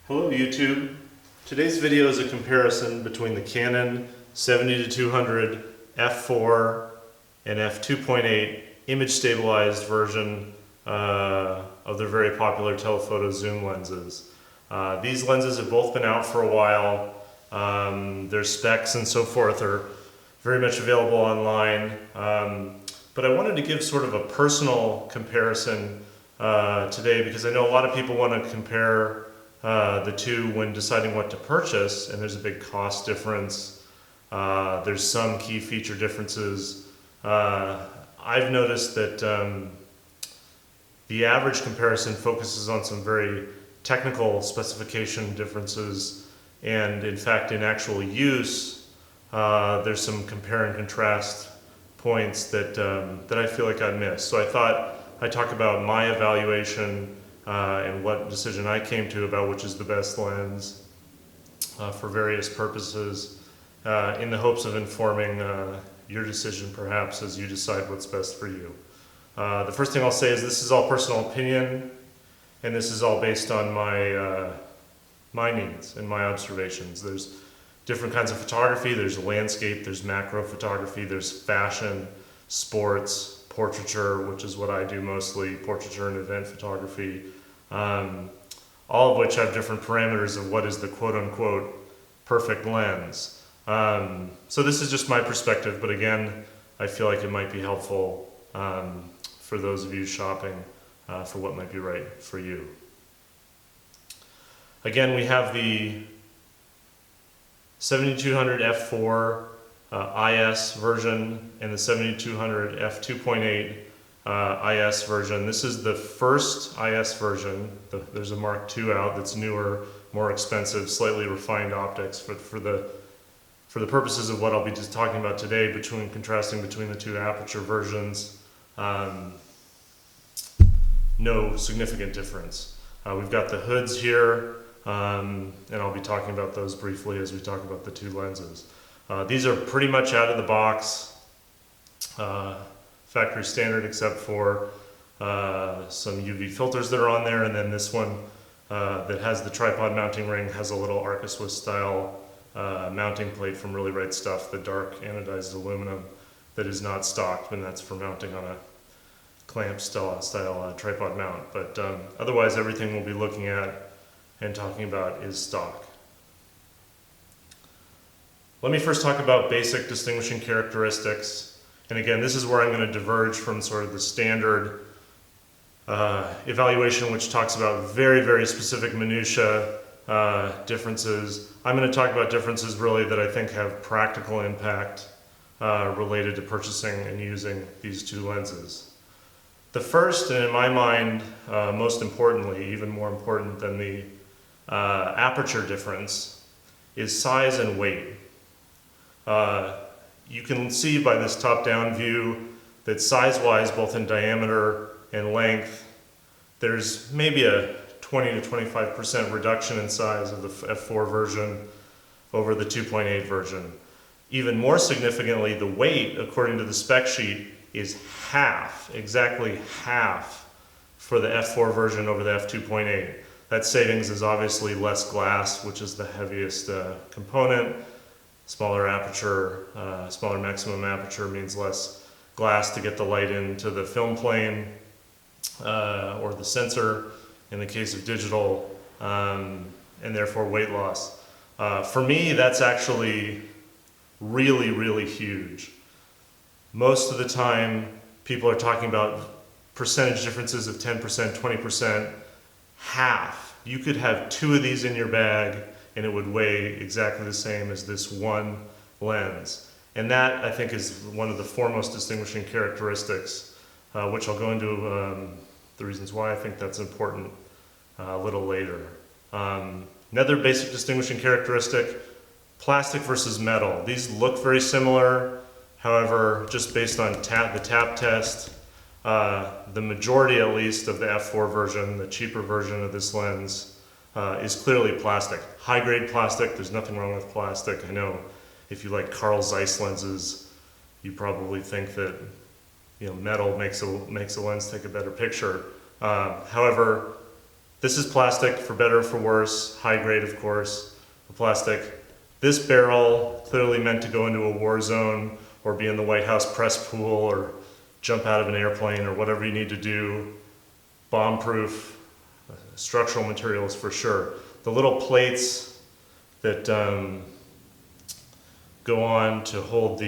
Hello YouTube. Today's video is a comparison between the Canon 70-200 f4 and f2.8 image stabilized version of their very popular telephoto zoom lenses. These lenses have both been out for a while. Their specs and so forth are very much available online. But I wanted to give sort of a personal comparison today because I know a lot of people want to compare the two when deciding what to purchase, and there's a big cost difference. There's some key feature differences. I've noticed that the average comparison focuses on some very technical specification differences, and in fact in actual use there's some compare and contrast points that I feel like I missed. So I thought I'd talk about my evaluation and what decision I came to about which is the best lens for various purposes, in the hopes of informing your decision perhaps as you decide what's best for you. The first thing I'll say is this is all personal opinion, and this is all based on my needs and my observations. There's different kinds of photography. There's landscape, there's macro photography, there's fashion, sports, portraiture, which is what I do mostly, portraiture and event photography, all of which have different parameters of what is the quote-unquote perfect lens. So this is just my perspective, but again, I feel like it might be helpful for those of you shopping for what might be right for you. Again, we have the 7200 f4 IS version and the 7200 f2.8 IS version. This is the first IS version. There's a Mark II out that's newer, more expensive, slightly refined optics. But for the purposes of what I'll be just talking about today, contrasting between the two aperture versions, no significant difference. We've got the hoods here, and I'll be talking about those briefly as we talk about the two lenses. These are pretty much out of the box, factory standard, except for some UV filters that are on there, and then this one that has the tripod mounting ring has a little Arca-Swiss style mounting plate from Really Right Stuff, the dark anodized aluminum that is not stocked, and that's for mounting on a clamp style tripod mount. But otherwise everything we'll be looking at and talking about is stock. Let me first talk about basic distinguishing characteristics. And again, this is where I'm going to diverge from sort of the standard evaluation, which talks about very, very specific minutiae differences. I'm going to talk about differences really that I think have practical impact related to purchasing and using these two lenses. The first, and in my mind, most importantly, even more important than the aperture difference, is size and weight. You can see by this top-down view that size-wise, both in diameter and length, there's maybe a 20 to 25% reduction in size of the f4 version over the 2.8 version. Even more significantly, the weight, according to the spec sheet, is half, exactly half, for the f4 version over the f2.8. That savings is obviously less glass, which is the heaviest component. Smaller aperture, smaller maximum aperture means less glass to get the light into the film plane or the sensor in the case of digital, and therefore weight loss. For me, that's actually really, really huge. Most of the time, people are talking about percentage differences of 10%, 20%, half. You could have two of these in your bag and it would weigh exactly the same as this one lens. And that, I think, is one of the foremost distinguishing characteristics, which I'll go into the reasons why I think that's important a little later. Another basic distinguishing characteristic, plastic versus metal. These look very similar, however, just based on the tap test, the majority at least of the f4 version, the cheaper version of this lens, is clearly plastic. High-grade plastic, there's nothing wrong with plastic. I know if you like Carl Zeiss lenses, you probably think that metal makes a lens take a better picture. However, This is plastic, for better or for worse, high grade of course, the plastic. This barrel, clearly meant to go into a war zone or be in the White House press pool or jump out of an airplane or whatever you need to do. Bomb-proof structural materials for sure. The little plates that go on to hold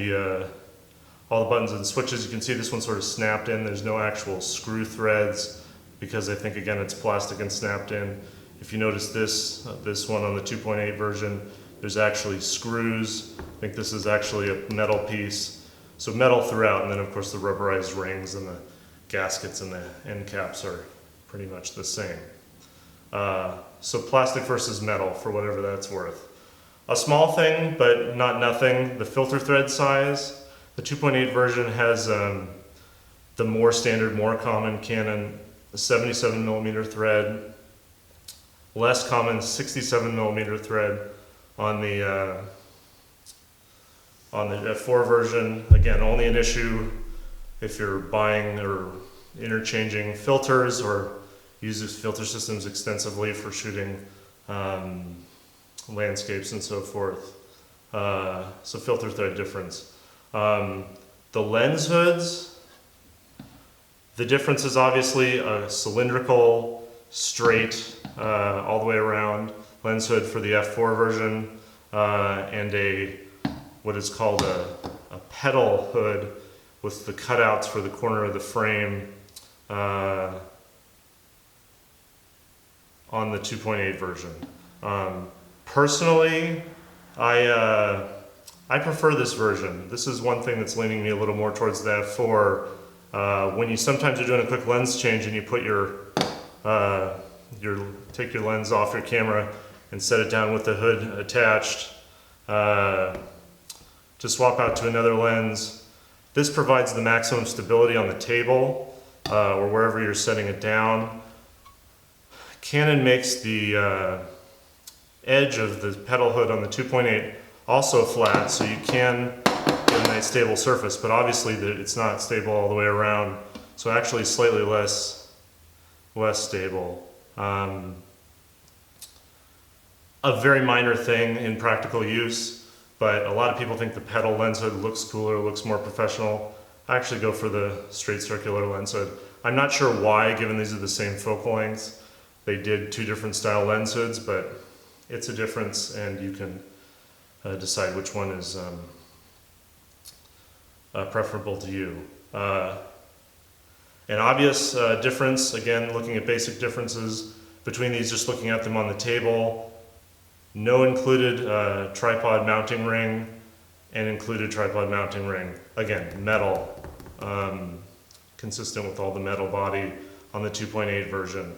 all the buttons and switches, you can see this one sort of snapped in. There's no actual screw threads because I think, again, it's plastic and snapped in. If you notice this one on the 2.8 version, there's actually screws. I think this is actually a metal piece. So metal throughout, and then of course the rubberized rings and the gaskets and the end caps are pretty much the same. So plastic versus metal, for whatever that's worth. A small thing, but not nothing, the filter thread size. The 2.8 version has the more standard, more common Canon 77mm thread, less common 67mm thread on the F4 version. Again, only an issue if you're buying or interchanging filters or uses filter systems extensively for shooting landscapes and so forth. So filter thread difference. The lens hoods, the difference is obviously a cylindrical, straight, all the way around lens hood for the F4 version, and what is called a pedal hood with the cutouts for the corner of the frame on the 2.8 version. Personally, I prefer this version. This is one thing that's leaning me a little more towards the F4. When you sometimes are doing a quick lens change and you put take your lens off your camera and set it down with the hood attached to swap out to another lens. This provides the maximum stability on the table or wherever you're setting it down. Canon makes the edge of the pedal hood on the 2.8 also flat, so you can get a nice stable surface, but obviously it's not stable all the way around, so actually slightly less stable. A very minor thing in practical use, but a lot of people think the pedal lens hood looks cooler, looks more professional. I actually go for the straight circular lens hood. I'm not sure why, given these are the same focal lengths. They did two different style lens hoods, but it's a difference, and you can decide which one is preferable to you. An obvious difference, again, looking at basic differences between these, just looking at them on the table. No included tripod mounting ring and included tripod mounting ring. Again, metal, consistent with all the metal body on the 2.8 version.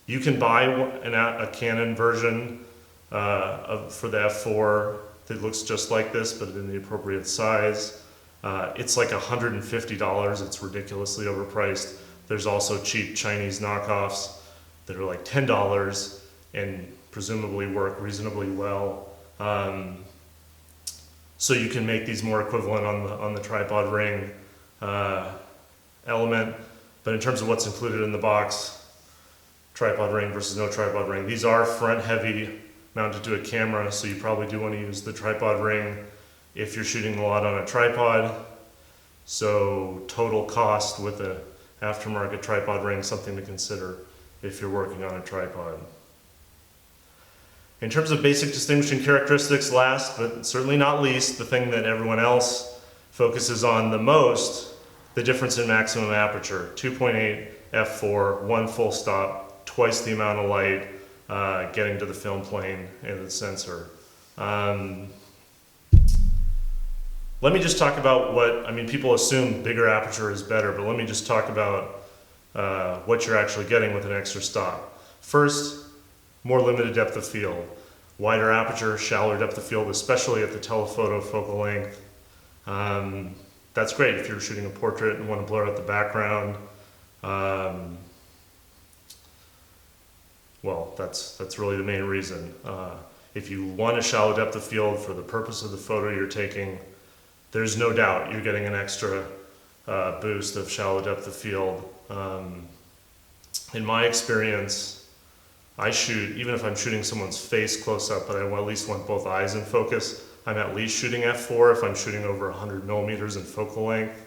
You can buy a Canon version for the F4 that looks just like this, but in the appropriate size. It's like $150. It's ridiculously overpriced. There's also cheap Chinese knockoffs that are like $10 and presumably work reasonably well. So you can make these more equivalent on the tripod ring element. But in terms of what's included in the box, tripod ring versus no tripod ring. These are front heavy, mounted to a camera, so you probably do want to use the tripod ring if you're shooting a lot on a tripod. So total cost with an aftermarket tripod ring, something to consider if you're working on a tripod. In terms of basic distinguishing characteristics, last but certainly not least, the thing that everyone else focuses on the most, the difference in maximum aperture. 2.8 f4, one full stop, twice the amount of light getting to the film plane and the sensor. Let me just talk about people assume bigger aperture is better, but let me just talk about what you're actually getting with an extra stop. First, more limited depth of field. Wider aperture, shallower depth of field, especially at the telephoto focal length. That's great if you're shooting a portrait and want to blur out the background. Well, that's really the main reason. If you want a shallow depth of field for the purpose of the photo you're taking, there's no doubt you're getting an extra boost of shallow depth of field. in my experience, I shoot, even if I'm shooting someone's face close up, but I at least want both eyes in focus, I'm at least shooting f4 if I'm shooting over 100 millimeters in focal length.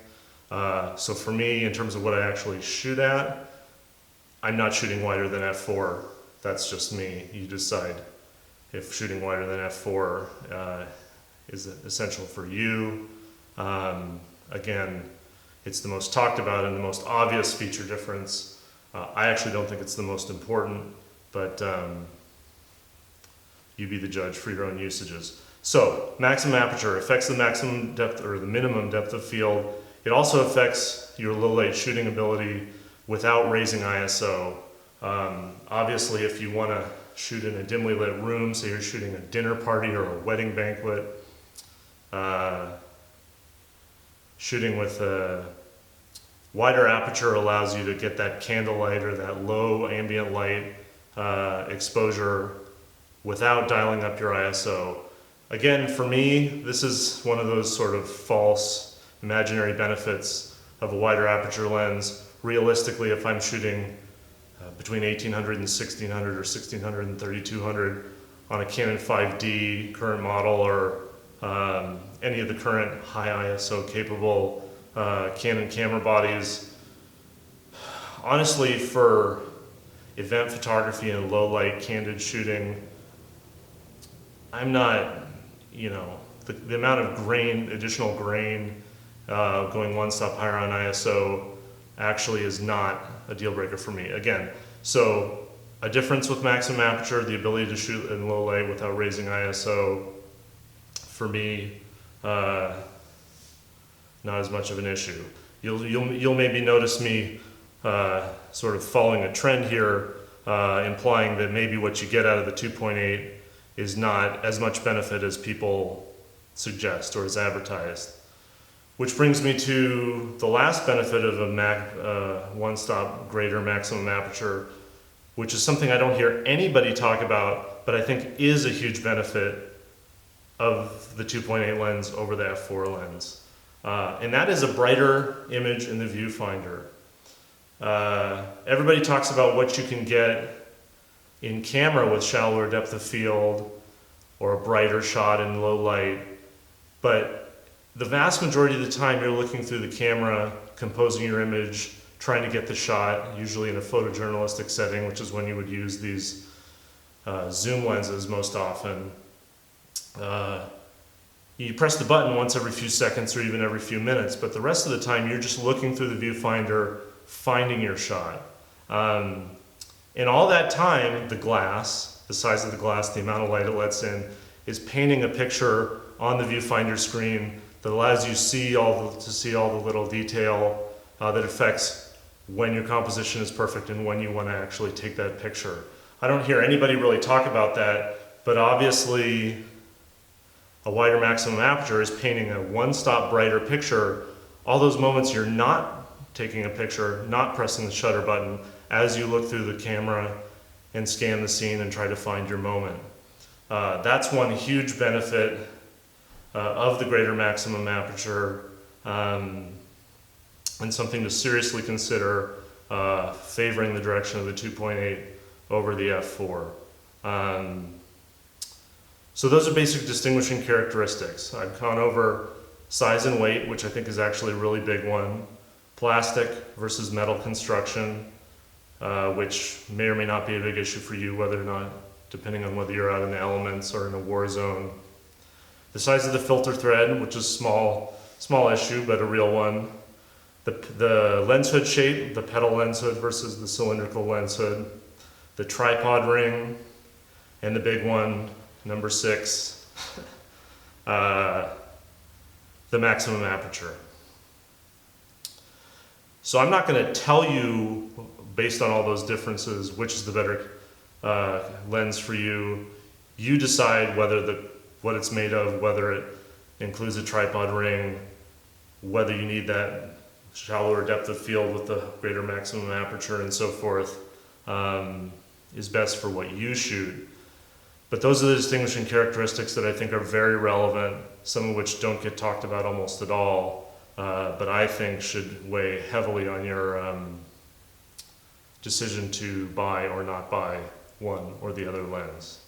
So for me, in terms of what I actually shoot at, I'm not shooting wider than f4. That's just me. You decide if shooting wider than f4 is essential for you. Again, it's the most talked about and the most obvious feature difference. I actually don't think it's the most important, but you be the judge for your own usages. So, maximum aperture affects the maximum depth or the minimum depth of field. It also affects your low light shooting ability without raising ISO. Obviously, if you want to shoot in a dimly lit room, say you're shooting a dinner party or a wedding banquet, shooting with a wider aperture allows you to get that candlelight or that low ambient light exposure without dialing up your ISO. Again, for me, this is one of those sort of false imaginary benefits of a wider aperture lens. Realistically, if I'm shooting between 1800 and 1600 or 1600 and 3200 on a Canon 5D current model or any of the current high ISO capable Canon camera bodies, honestly, for event photography and low light candid shooting, I'm not, the amount of additional grain going one step higher on ISO actually is not a deal breaker for me. Again, so a difference with maximum aperture, the ability to shoot in low light without raising ISO, for me, not as much of an issue. You'll maybe notice me sort of following a trend here, implying that maybe what you get out of the 2.8 is not as much benefit as people suggest or is advertised. Which brings me to the last benefit of a one-stop greater maximum aperture, which is something I don't hear anybody talk about, but I think is a huge benefit of the 2.8 lens over the f4 lens. And that is a brighter image in the viewfinder. Everybody talks about what you can get in camera with shallower depth of field or a brighter shot in low light, but the vast majority of the time you're looking through the camera, composing your image, trying to get the shot, usually in a photojournalistic setting, which is when you would use these zoom lenses most often. You press the button once every few seconds or even every few minutes, but the rest of the time you're just looking through the viewfinder, finding your shot. In all that time, the glass, the size of the glass, the amount of light it lets in, is painting a picture on the viewfinder screen that allows you to see all the little detail that affects when your composition is perfect and when you want to actually take that picture. I don't hear anybody really talk about that, but obviously a wider maximum aperture is painting a one-stop brighter picture. All those moments you're not taking a picture, not pressing the shutter button, as you look through the camera and scan the scene and try to find your moment. That's one huge benefit of the greater maximum aperture, and something to seriously consider favoring the direction of the 2.8 over the f4. So those are basic distinguishing characteristics. I've gone over size and weight, which I think is actually a really big one, plastic versus metal construction, which may or may not be a big issue for you, whether or not, depending on whether you're out in the elements or in a war zone. The size of the filter thread, which is small issue, but a real one. The lens hood shape, the petal lens hood versus the cylindrical lens hood. The tripod ring, and the big one, number 6, the maximum aperture. So I'm not going to tell you, based on all those differences, which is the better lens for you. You decide what it's made of, whether it includes a tripod ring, whether you need that shallower depth of field with the greater maximum aperture and so forth, is best for what you shoot. But those are the distinguishing characteristics that I think are very relevant, some of which don't get talked about almost at all, but I think should weigh heavily on your decision to buy or not buy one or the other lens.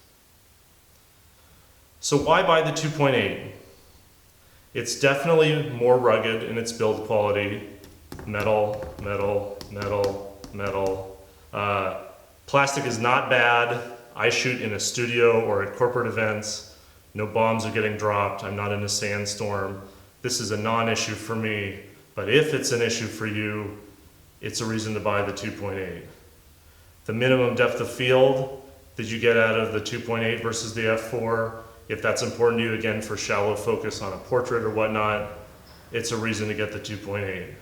So why buy the 2.8? It's definitely more rugged in its build quality. Metal, metal, metal, metal. Plastic is not bad. I shoot in a studio or at corporate events. No bombs are getting dropped. I'm not in a sandstorm. This is a non-issue for me, but if it's an issue for you, it's a reason to buy the 2.8. The minimum depth of field that you get out of the 2.8 versus the f4, if that's important to you, again, for shallow focus on a portrait or whatnot, it's a reason to get the 2.8.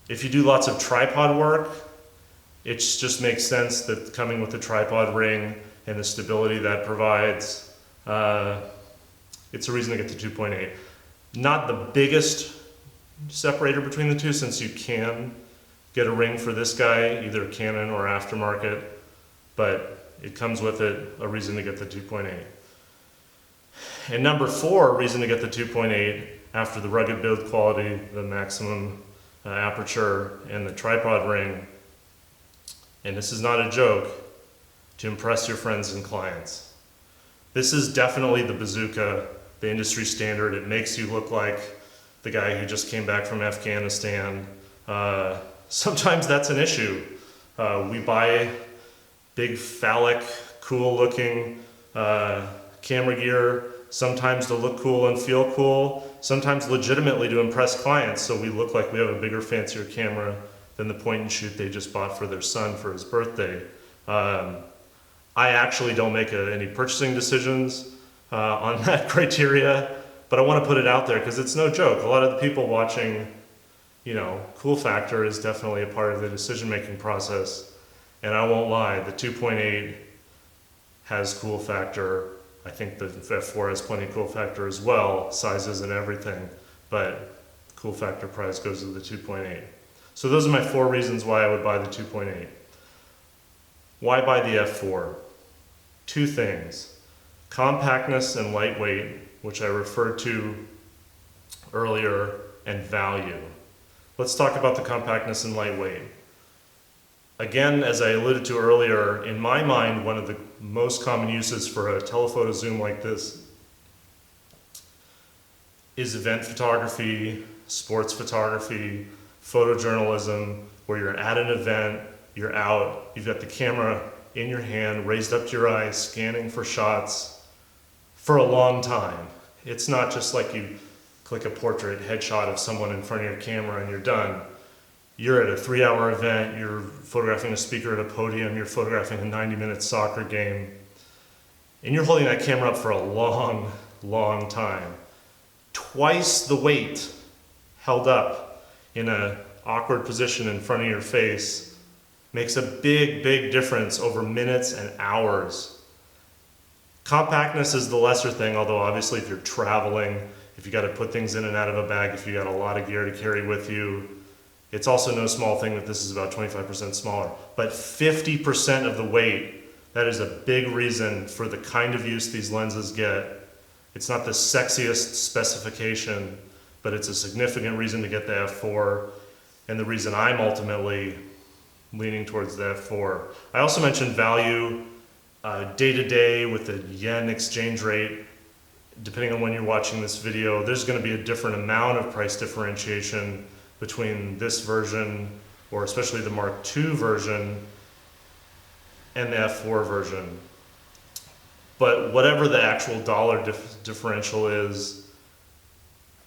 If you do lots of tripod work, it just makes sense that coming with the tripod ring and the stability that provides, it's a reason to get the 2.8. Not the biggest separator between the two, since you can get a ring for this guy, either Canon or aftermarket, but it comes with it, a reason to get the 2.8. And number 4 reason to get the 2.8, after the rugged build quality, the maximum aperture, and the tripod ring, and this is not a joke, to impress your friends and clients. This is definitely the bazooka, the industry standard. It makes you look like the guy who just came back from Afghanistan. Sometimes that's an issue. We buy big phallic, cool looking camera gear, sometimes to look cool and feel cool, sometimes legitimately to impress clients, so we look like we have a bigger, fancier camera than the point and shoot they just bought for their son for his birthday. I actually don't make any purchasing decisions on that criteria, but I want to put it out there because it's no joke. A lot of the people watching, you know, cool factor is definitely a part of the decision-making process. And I won't lie, the 2.8 has cool factor. I think the f4 has plenty of cool factor as well, sizes and everything, but cool factor price goes to the 2.8. So those are my 4 reasons why I would buy the 2.8. Why buy the f4? 2 things: compactness and lightweight, which I referred to earlier, and value. Let's talk about the compactness and lightweight. Again, as I alluded to earlier, in my mind, one of the most common uses for a telephoto zoom like this is event photography, sports photography, photojournalism, where you're at an event, you're out, you've got the camera in your hand, raised up to your eyes, scanning for shots for a long time. It's not just like you click a portrait headshot of someone in front of your camera and you're done. You're at a 3-hour event, you're photographing a speaker at a podium, you're photographing a 90-minute soccer game, and you're holding that camera up for a long, long time. Twice the weight held up in an awkward position in front of your face makes a big, big difference over minutes and hours. Compactness is the lesser thing, although obviously if you're traveling, if you got to put things in and out of a bag, if you got a lot of gear to carry with you, it's also no small thing that this is about 25% smaller. But 50% of the weight, that is a big reason for the kind of use these lenses get. It's not the sexiest specification, but it's a significant reason to get the f4, and the reason I'm ultimately leaning towards the f4. I also mentioned value, day to day with the yen exchange rate. Depending on when you're watching this video, there's going to be a different amount of price differentiation between this version, or especially the Mark II version, and the f4 version. But whatever the actual dollar differential is,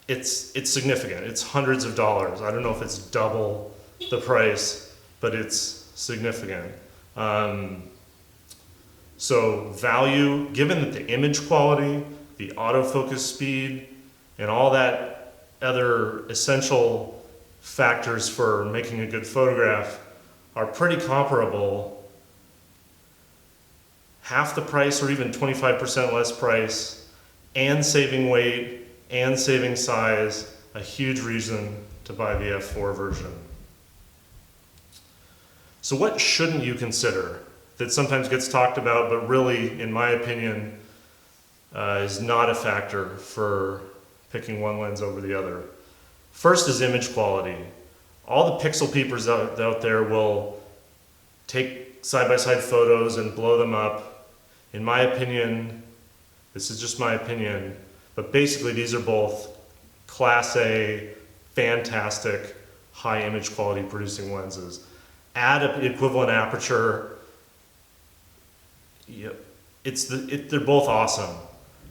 it's significant. It's hundreds of dollars. I don't know if it's double the price, but it's significant. So value, given that the image quality, the autofocus speed, and all that other essential factors for making a good photograph are pretty comparable, half the price or even 25% less price, and saving weight and saving size, a huge reason to buy the f4 version. So what shouldn't you consider that sometimes gets talked about, but really, in my opinion, is not a factor for picking one lens over the other? First is image quality. all the pixel peepers out there will take side-by-side photos and blow them up. In my opinion, this is just my opinion, but basically these are both Class A, fantastic, high image quality producing lenses. Add an equivalent aperture, they're both awesome.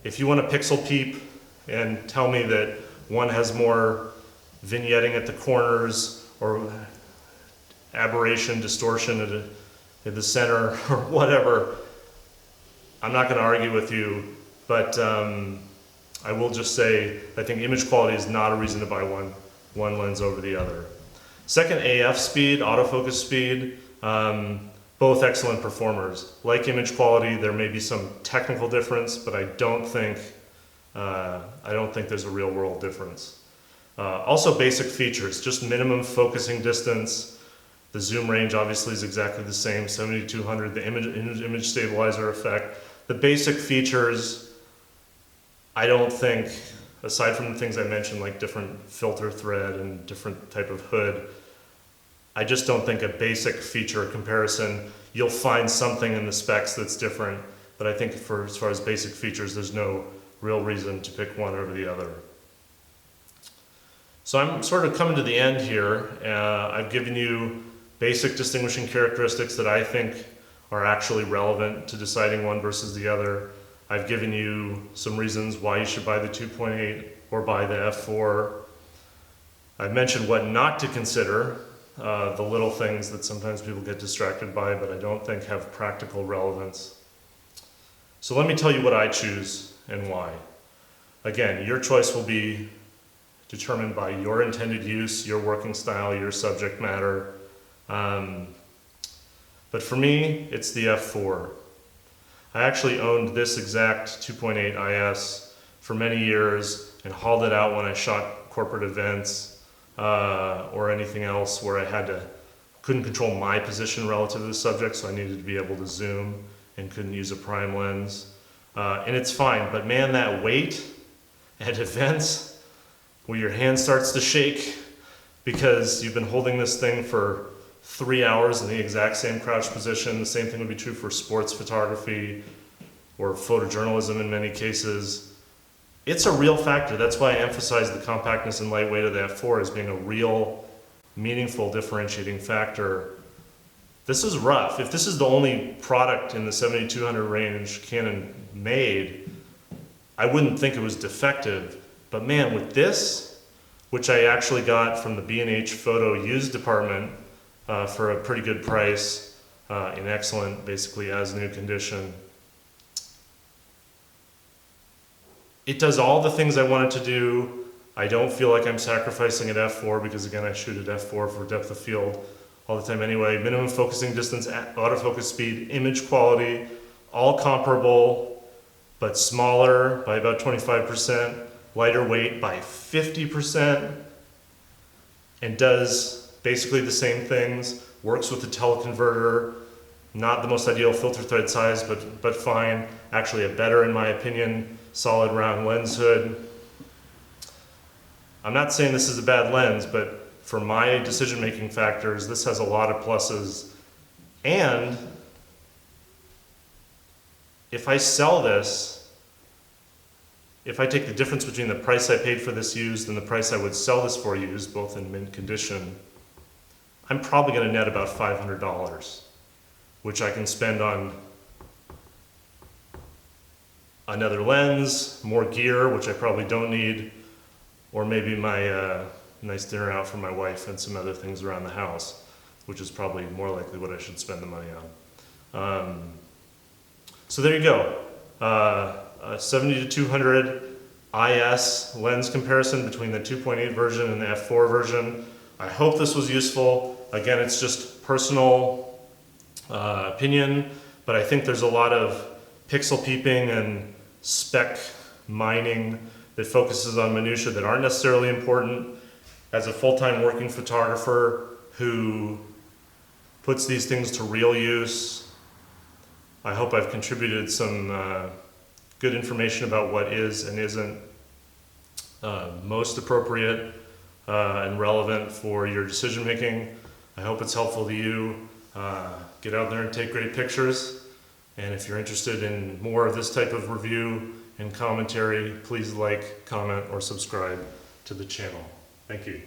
If you want a pixel peep and tell me that one has more vignetting at the corners or aberration, distortion at the center or whatever, I'm not going to argue with you, but I will just say I think image quality is not a reason to buy one lens over the other. Second, AF speed, autofocus speed, both excellent performers. Like image quality, there may be some technical difference, but I don't think there's a real world difference. Also basic features, just minimum focusing distance. The zoom range obviously is exactly the same, 70-200, the image stabilizer effect. The basic features, I don't think, aside from the things I mentioned, like different filter thread and different type of hood, I just don't think a basic feature comparison, you'll find something in the specs that's different, but I think as far as basic features, there's no real reason to pick one over the other. So I'm sort of coming to the end here. I've given you basic distinguishing characteristics that I think are actually relevant to deciding one versus the other. I've given you some reasons why you should buy the 2.8 or buy the f4. I've mentioned what not to consider, the little things that sometimes people get distracted by, but I don't think have practical relevance. So let me tell you what I choose and why. Again, your choice will be determined by your intended use, your working style, your subject matter. But for me, it's the f4. I actually owned this exact 2.8 IS for many years and hauled it out when I shot corporate events or anything else where I couldn't control my position relative to the subject, so I needed to be able to zoom and couldn't use a prime lens. And it's fine, but man, that weight at events where your hand starts to shake because you've been holding this thing for 3 hours in the exact same crouch position. The same thing would be true for sports photography or photojournalism in many cases. It's a real factor. That's why I emphasize the compactness and lightweight of the f4 as being a real, meaningful differentiating factor. This is rough. If this is the only product in the 70-200 range Canon made, I wouldn't think it was defective. But man, with this, which I actually got from the B&H Photo used department for a pretty good price, in excellent, basically as new condition, it does all the things I want it to do. I don't feel like I'm sacrificing at f4 because again, I shoot at f4 for depth of field all the time anyway. Minimum focusing distance, autofocus speed, image quality, all comparable, but smaller by about 25%, lighter weight by 50%, and does basically the same things, works with the teleconverter, not the most ideal filter thread size, but fine, actually a better, in my opinion, solid round lens hood. I'm not saying this is a bad lens, but for my decision-making factors, this has a lot of pluses. And if I sell this, if I take the difference between the price I paid for this used and the price I would sell this for used, both in mint condition, I'm probably going to net about $500, which I can spend on another lens, more gear, which I probably don't need, or maybe my nice dinner out for my wife and some other things around the house, which is probably more likely what I should spend the money on. So there you go. A 70-200 IS lens comparison between the 2.8 version and the f4 version. I hope this was useful. Again, it's just personal opinion, but I think there's a lot of pixel peeping and spec mining that focuses on minutiae that aren't necessarily important. As a full-time working photographer who puts these things to real use, I hope I've contributed some good information about what is and isn't most appropriate and relevant for your decision making. I hope it's helpful to you. Get out there and take great pictures. And if you're interested in more of this type of review and commentary, please like, comment, or subscribe to the channel. Thank you.